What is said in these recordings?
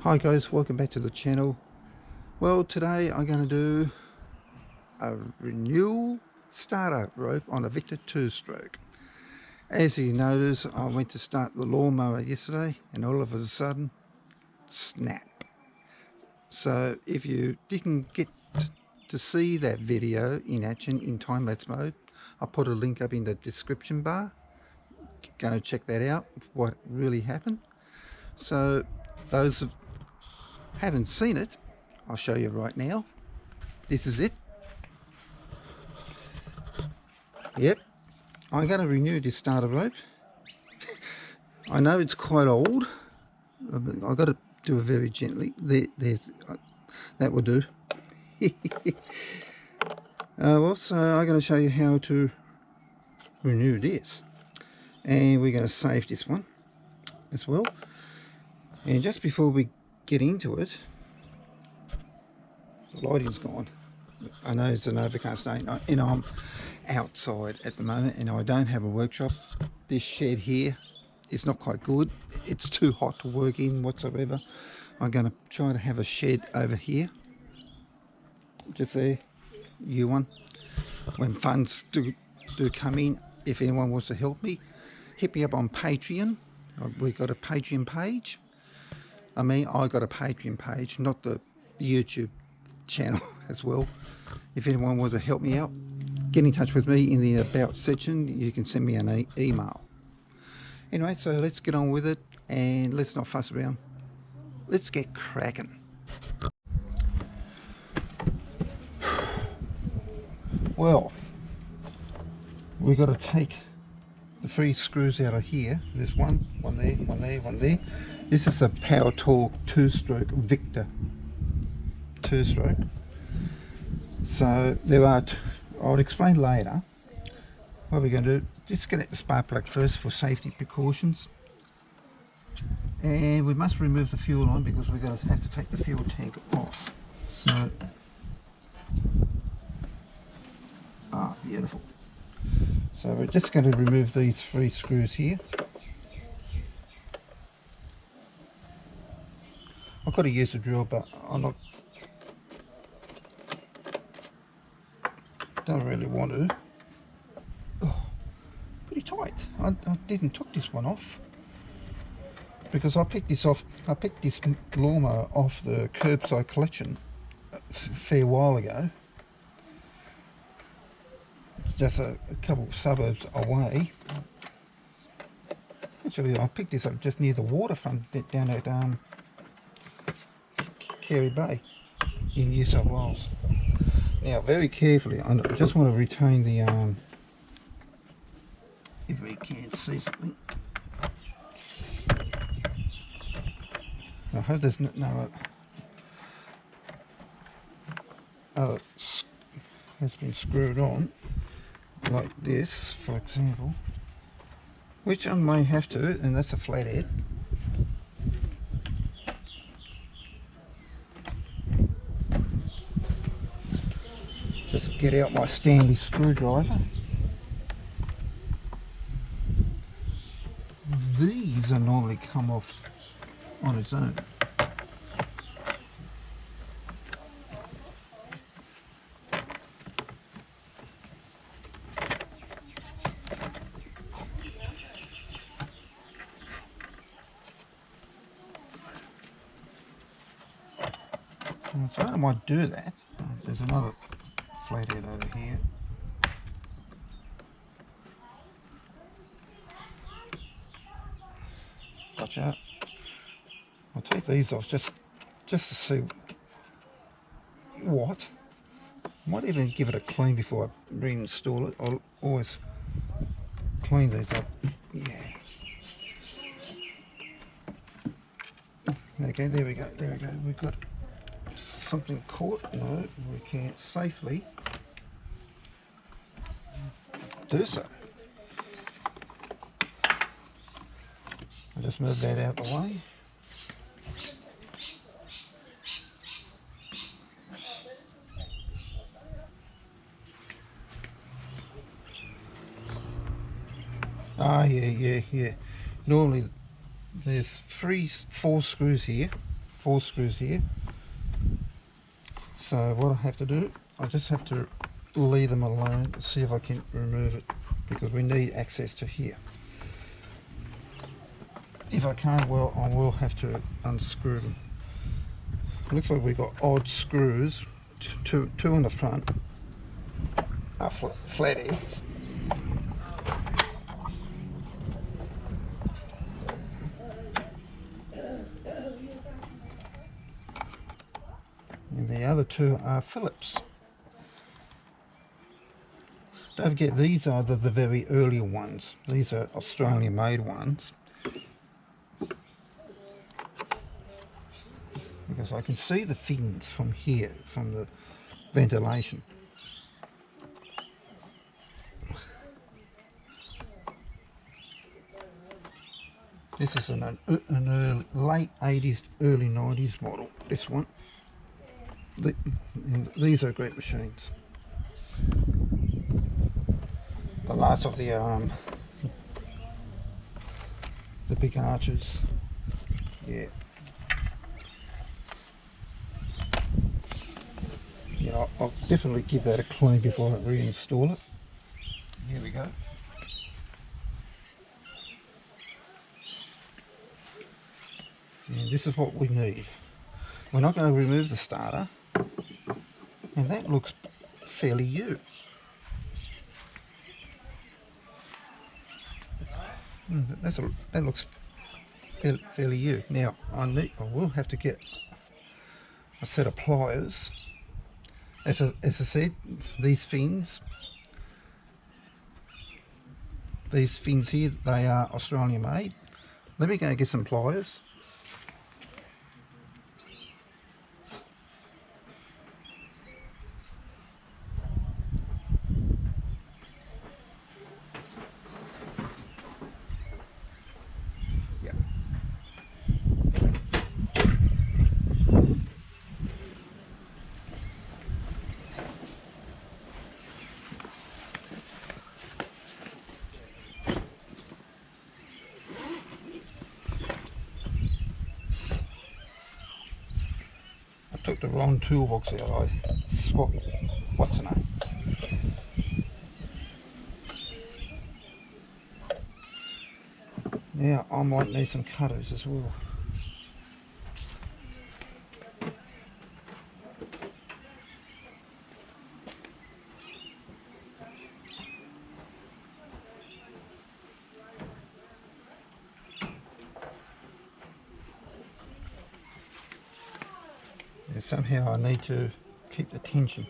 Hi guys, welcome back to the channel. Well, today I'm going to do a renewal startup rope on a Victa 2-stroke. As you notice, I went to start the lawnmower yesterday and all of a sudden, snap. So if you didn't get to see that video in action in time-lapse mode, I'll put a link up in the description bar. Go check that out, what really happened. So those of haven't seen it, I'll show you right now. This is it. Yep, I'm going to renew this starter rope. I know it's quite old. I've got to do it very gently. There's that will do. Also, I'm going to show you how to renew this, and we're going to save this one as well. And just before we get into it, the lighting's gone. I know it's an overcast day and I'm outside at the moment and I don't have a workshop. This shed here is not quite good. It's too hot to work in whatsoever. I'm going to try to have a shed over here. Just there, you one. When funds do come in, if anyone wants to help me, hit me up on Patreon. We've got a Patreon page. I got a Patreon page, not the YouTube channel as well. If anyone wants to help me out, get in touch with me in the about section. You can send me an email. Anyway, so let's get on with it and let's not fuss around. Let's get cracking. Well, we've got to take the 3 screws out of here. There's one there, one there, one there. This is a Power Torque 2-stroke Victa 2-stroke. So there are, I'll explain later what we're going to do. Disconnect the spark plug first for safety precautions, and we must remove the fuel line because we're going to have to take the fuel tank off. So, beautiful. So we're just going to remove these 3 screws here. I've got to use a drill, but don't really want to. Oh, pretty tight. I didn't took this one off because I picked this lawnmower off the curbside collection a fair while ago. It's just a couple of suburbs away. Actually, I picked this up just near the waterfront down at Carey Bay in New South Wales. Now, very carefully, I just want to retain the if we can't see something. I hope there's no has been screwed on like this, for example, which I may have to, and that's a flathead. Just get out my Stanley screwdriver. These are normally come off on its own. And so I might do that. There's another flathead over here. Gotcha. I'll take these off just to see what. Might even give it a clean before I reinstall it. I'll always clean these up. Yeah. Okay, there we go. There we go. We've got something caught. No, we can't safely do so. I'll just move that out of the way. Yeah. Normally there's 4 screws here, 4 screws here. So what I have to do, I just have to leave them alone, see if I can remove it, because we need access to here. If I can't, well, I will have to unscrew them. It looks like we've got odd screws, two in the front are flatheads. And the other 2 are Phillips. Don't forget, these are the very earlier ones. These are Australian made ones. Because I can see the fins from here, from the ventilation. This is an early, late 80s, early 90s model, this one. And these are great machines. The last of the big arches. Yeah. Yeah, I'll definitely give that a clean before I reinstall it. Here we go. And this is what we need. We're not going to remove the starter, and that looks fairly new. That looks fairly new. Now I will have to get a set of pliers. As I said, these fins here, they are Australian made. Let me go get some pliers. Took the wrong toolbox out. I swapped what's her name. Now I might need some cutters as well. Somehow I need to keep the tension.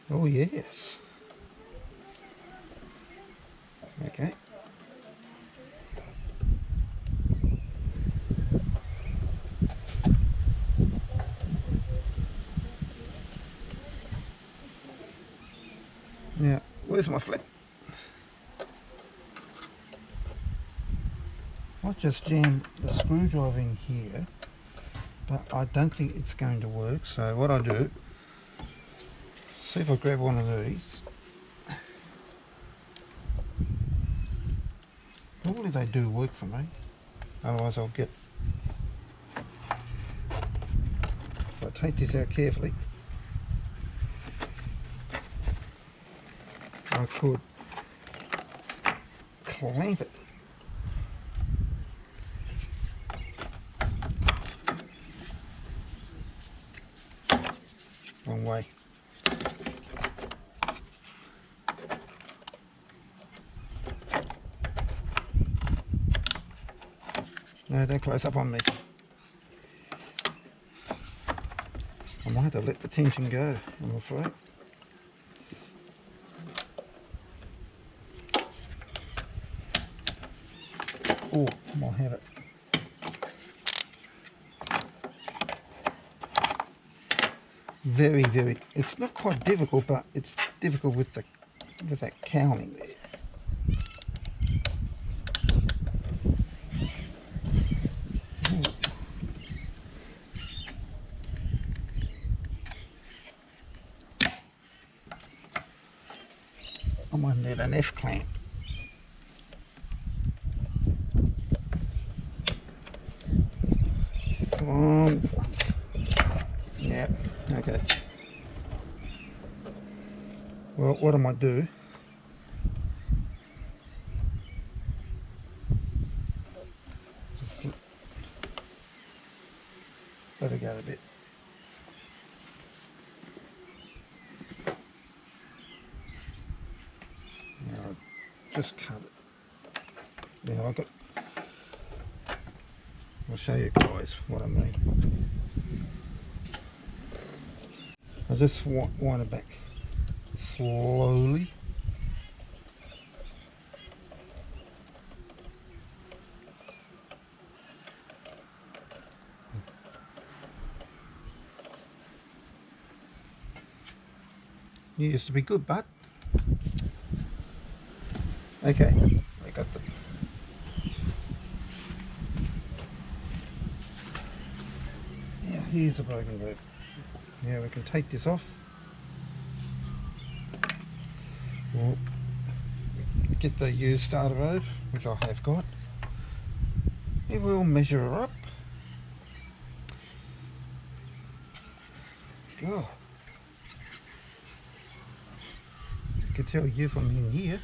Oh yes. Okay. Now, where's my flip? I just jammed the screwdriver in here, but I don't think it's going to work. So what I do, see if I grab one of these. Normally they do work for me, otherwise I'll get, if I take this out carefully, I could clamp it. Wrong way. No, don't close up on me. I might have to let the tension go, I'm afraid. Oh, I might have it. Very, very, it's not quite difficult, but it's difficult with that counting there. I might need an F clamp. what I might do, just let it go a bit. Now just cut it. Now I'll show you guys what I mean. I just wind it back slowly. You used to be good, bud. Okay, I got the. Now here's a broken rope. Now we can take this off. We'll get the used starter rope, which I have got. And we'll measure her up. God. I can tell you from in here.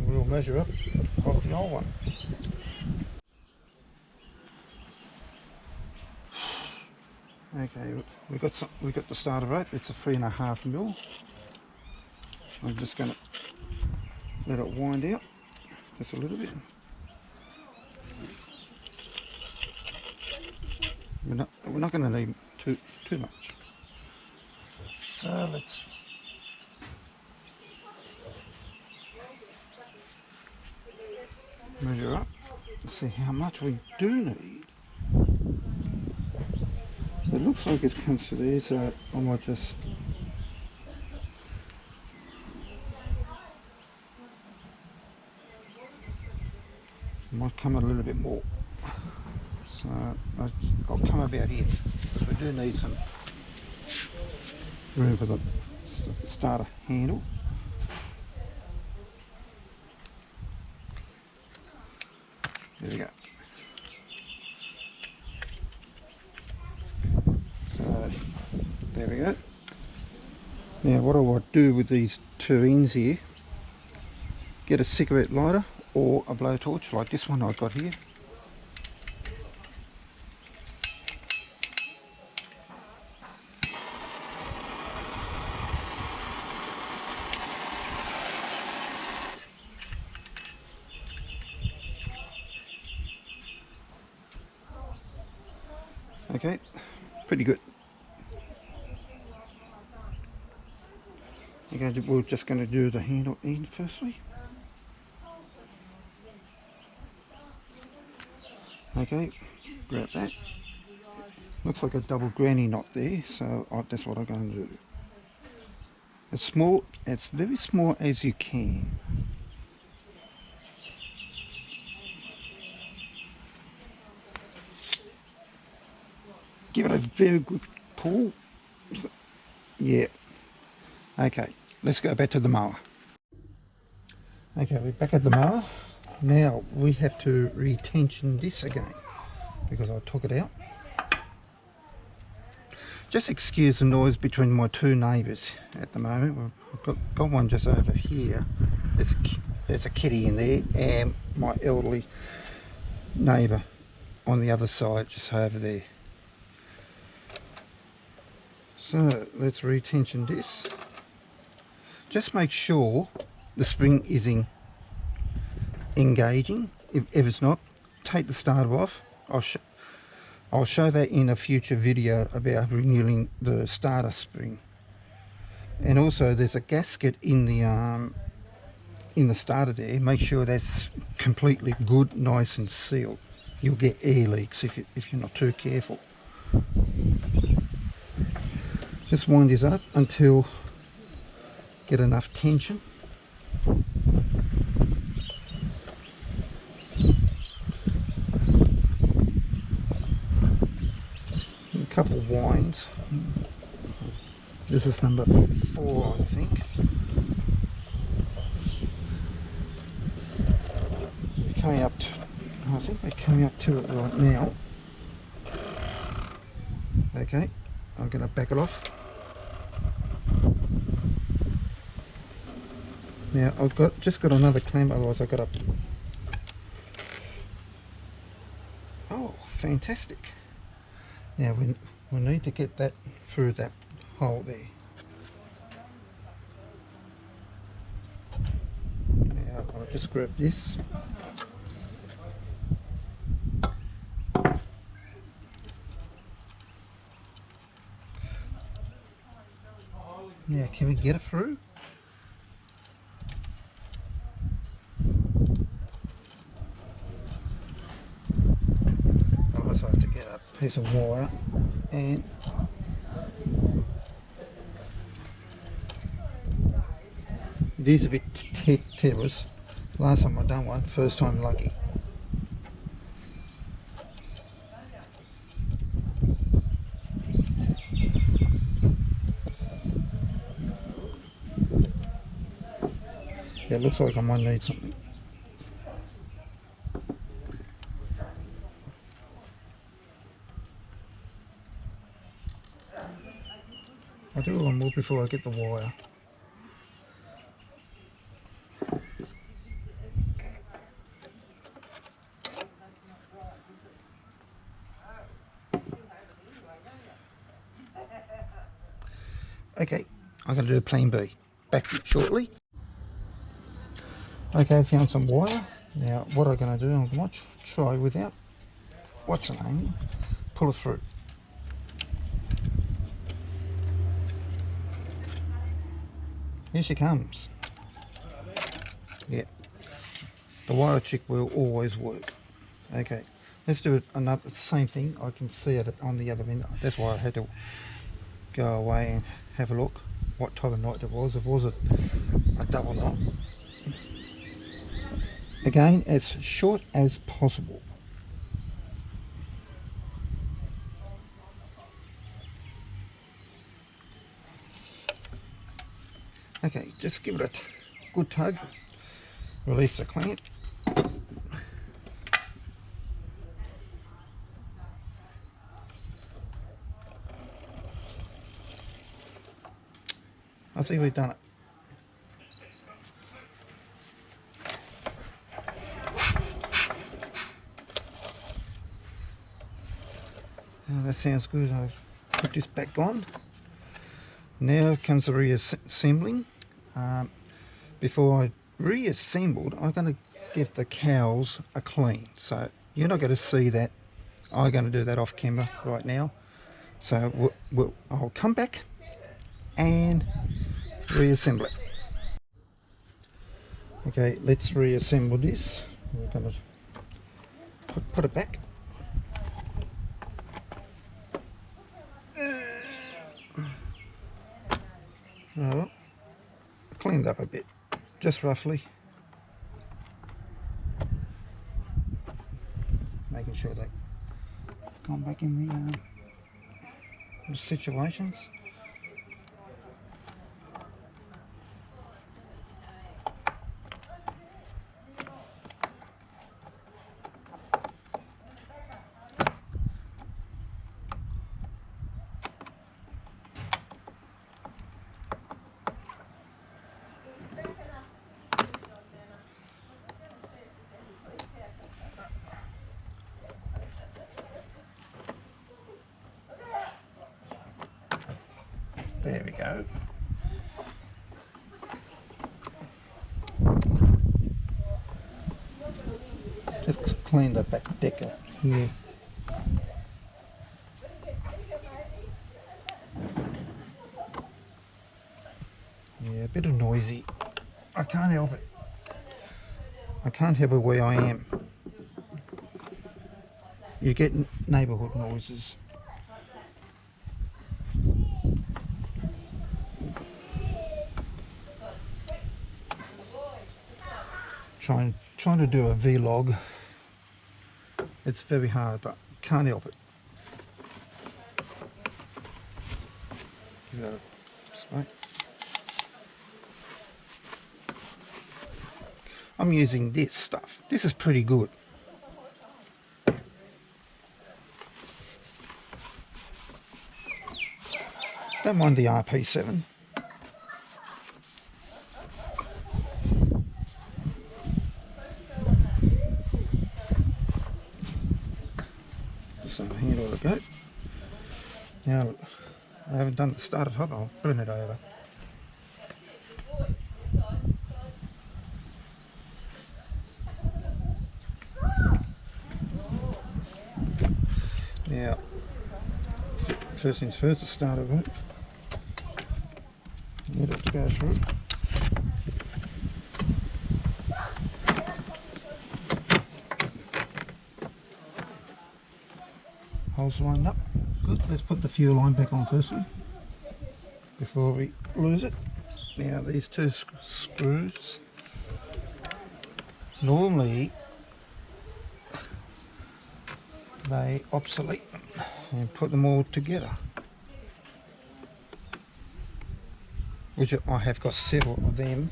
We'll measure up off the old one. Okay, we got the starter rope. It's a 3.5mm. I'm just going to let it wind out just a little bit. We're not going to need too much. So let's measure up and see how much we do need. It looks like it comes to there, so I might just come a little bit more. So I'll come about here because we do need some room for the starter handle. There we go. So there we go. Now what I would do with these two ends here, get a cigarette lighter or a blowtorch like this one I've got here. Okay, pretty good. Okay, we're just going to do the handle end firstly. Okay, grab that. Looks like a double granny knot there, so that's what I'm going to do. It's small, it's very small as you can. Give it a very good pull. Yeah. Okay, let's go back to the mower. Okay, we're back at the mower. Now we have to retension this again because I took it out. Just excuse the noise between my two neighbours at the moment. We've got one just over here. There's a kitty in there, and my elderly neighbour on the other side, just over there. So let's retension this. Just make sure the spring is engaging. If it's not, take the starter off. I'll show that in a future video about renewing the starter spring. And also there's a gasket in the starter there. Make sure that's completely good, nice and sealed. You'll get air leaks if you're not too careful. Just wind this up until get enough tension. A couple of winds. This is number 4, I think. We're coming up to, I think we're coming up to it right now. Okay, I'm going to back it off. Now I've just got another clamp, otherwise I got a... Oh, fantastic. Now we need to get that through that hole there. Now I'll just grab this. Now can we get it through? Otherwise I have to get a piece of wire and it is a bit tenuous. Last time I done one, first time lucky. Yeah, it looks like I might need something. I'll do one more before I get the wire. Okay, I'm going to do plan B. Back shortly. Okay, found some wire. Now what I'm going to do, I'm going to try without, what's her name, pull it through. Here she comes. Yeah, the wire trick will always work. Okay, let's do it another same thing. I can see it on the other end. That's why I had to go away and have a look what type of knot it was. It was a double knot. Again, as short as possible. Okay, just give it a good tug. Release the clamp. I think we've done it. Now that sounds good. I'll put this back on. Now comes the reassembling. Before I reassembled, I'm going to give the cowls a clean. So you're not going to see that. I'm going to do that off camera right now. So I'll come back and reassemble it. Okay, let's reassemble this. We're going to put it back. Oh, cleaned up a bit, just roughly. Making sure they've gone back in the situations. There we go. Just clean the back deck up here. Yeah, a bit of noisy. I can't help it. I can't help it where I am. You get neighbourhood noises. Trying to do a vlog, it's very hard, but can't help it. Give that a spray. I'm using this stuff. This is pretty good. Don't mind the RP7. hand ought to go. Now, I haven't done the starter top, I'll bring it over. Now, first things first, the starter rope. Needle to go through. Holes lined up. Good. Let's put the fuel line back on firstly before we lose it. Now these two screws, normally they obsolete and put them all together, which I have got several of them,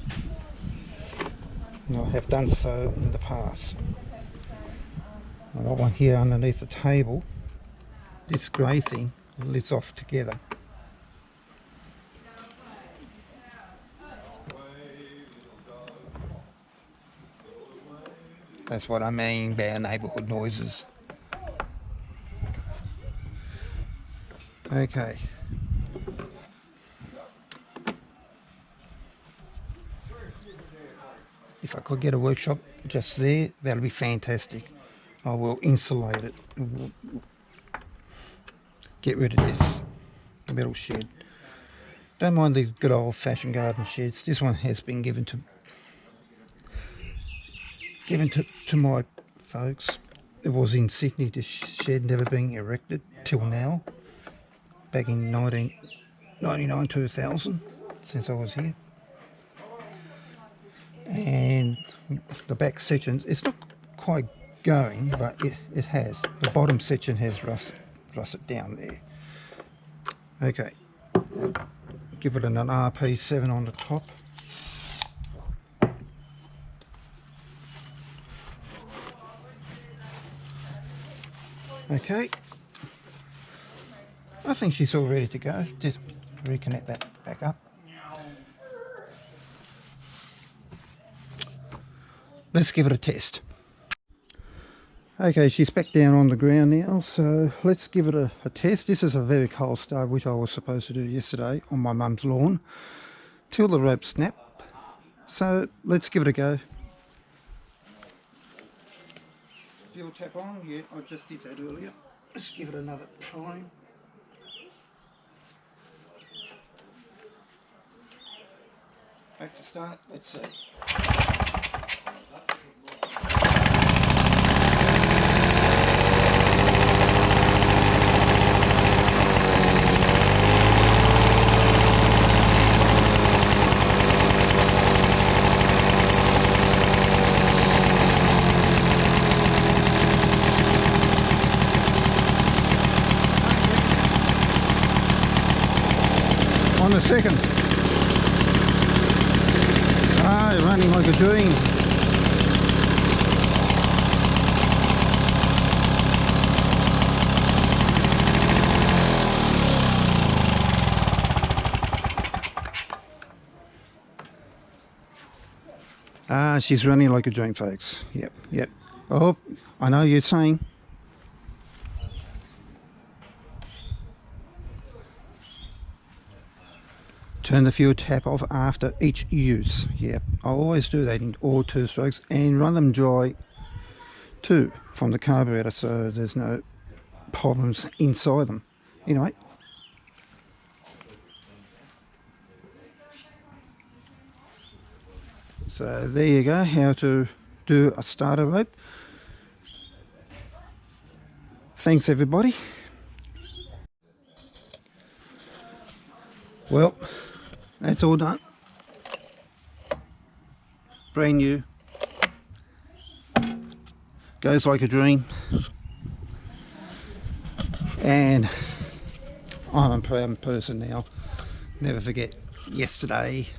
and I have done so in the past. I got one here underneath the table. This grey thing lives off together. That's what I mean by neighbourhood noises. Okay. If I could get a workshop just there, that'll be fantastic. I will insulate it. Get rid of this metal shed. Don't mind the good old fashioned garden sheds. This one has been given to my folks. It was in Sydney, this shed never being erected till now, back in 1999, 2000, since I was here. And the back section, it's not quite going, but it has. The bottom section has rusted down there. Okay, give it an RP7 on the top. Okay, I think she's all ready to go. Just reconnect that back up. Let's give it a test. Okay, she's back down on the ground now, so let's give it a test. This is a very cold start, which I was supposed to do yesterday on my mum's lawn, till the rope snapped. So let's give it a go. Fuel tap on, yeah, I just did that earlier. Let's give it another time. Back to start, let's see. On the second. Ah, running like a dream. Ah, she's running like a dream, folks. Yep. Oh, I know you're saying. Turn the fuel tap off after each use. Yep, I always do that in all two strokes, and run them dry too from the carburetor, so there's no problems inside them. Anyway, so there you go, how to do a starter rope. Thanks everybody. Well, that's all done. Brand new. Goes like a dream. And I'm a proud person now. Never forget yesterday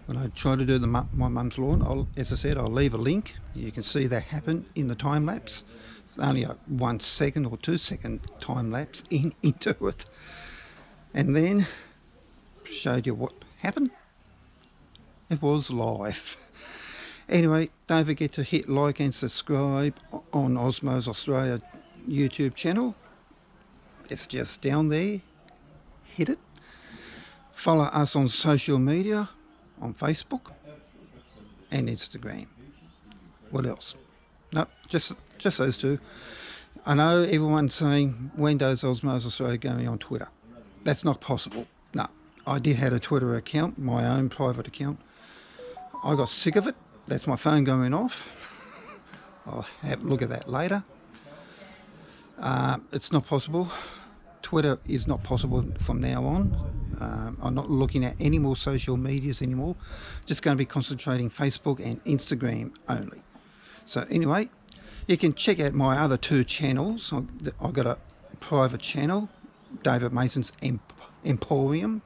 when I tried to do my mum's lawn. As I said, I'll leave a link. You can see that happen in the time lapse. It's only a 1 second or 2 second time lapse into it. And then showed you what happened. It was live. Anyway, don't forget to hit like and subscribe on OzMowers Australia YouTube channel. It's just down there. Hit it. Follow us on social media, on Facebook and Instagram. What else? Nope, just those two. I know everyone's saying, when does OzMowers Australia going on Twitter? That's not possible. No, I did have a Twitter account, my own private account. I got sick of it. That's my phone going off. I'll have a look at that later. It's not possible. Twitter is not possible from now on. I'm not looking at any more social medias anymore. Just going to be concentrating Facebook and Instagram only. So anyway, you can check out my other two channels. I've got a private channel, David Mason's Emporium.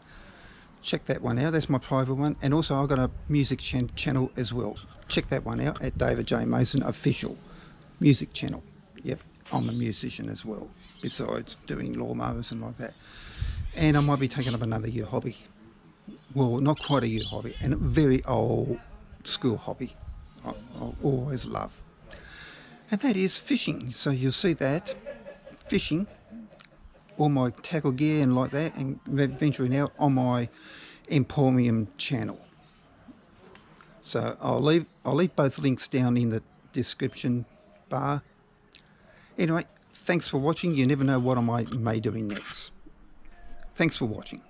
Check that one out. That's my private one. And also I've got a music channel as well. Check that one out at David J. Mason Official Music Channel. Yep, I'm a musician as well, besides doing lawnmowers and like that. And I might be taking up another new hobby. Well, not quite a new hobby, and a very old school hobby I'll always love. And that is fishing. So you'll see that, fishing, all my tackle gear and like that, and venturing out on my Emporium channel. So I'll leave both links down in the description bar. Anyway, thanks for watching. You never know what I may be doing next. Thanks for watching.